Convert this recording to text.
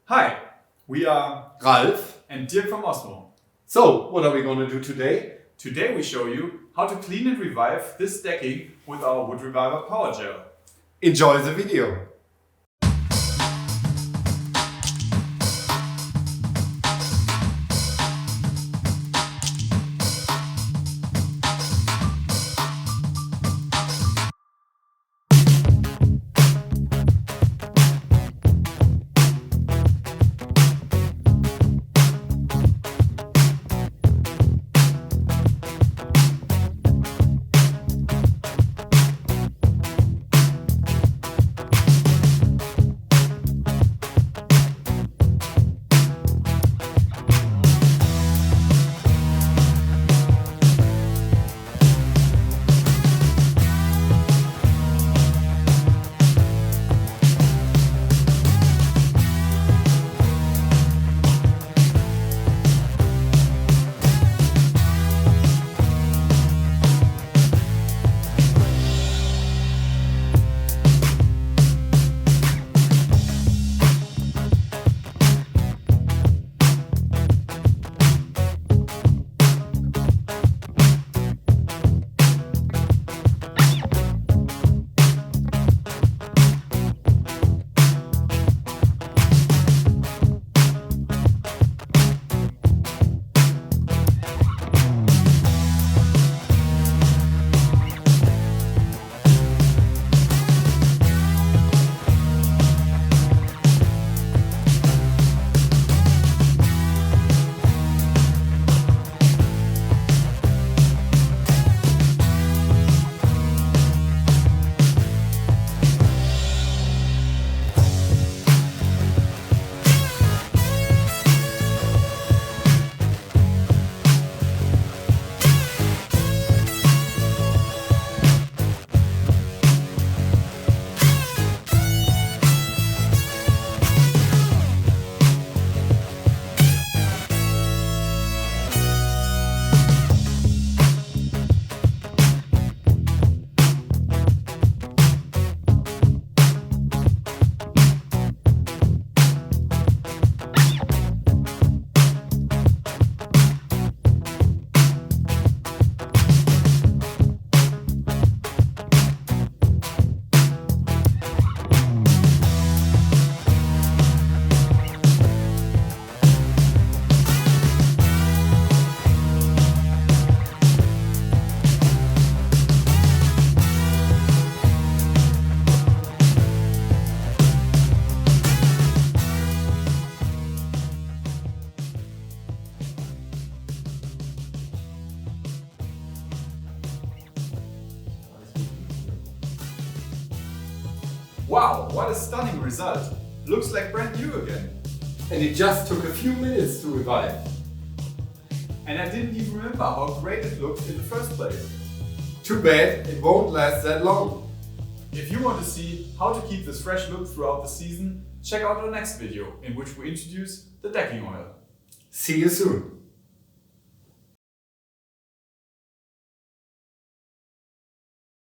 Hi, we are Ralf and Dirk from Osmo. So, what are we going to do today? Today we show you how to clean and revive this decking with our Wood Reviver Power Gel. Enjoy the video! Wow, what a stunning result! Looks like brand new again. And it just took a few minutes to revive. And I didn't even remember how great it looked in the first place. Too bad it won't last that long. If you want to see how to keep this fresh look throughout the season, check out our next video in which we introduce the decking oil. See you soon!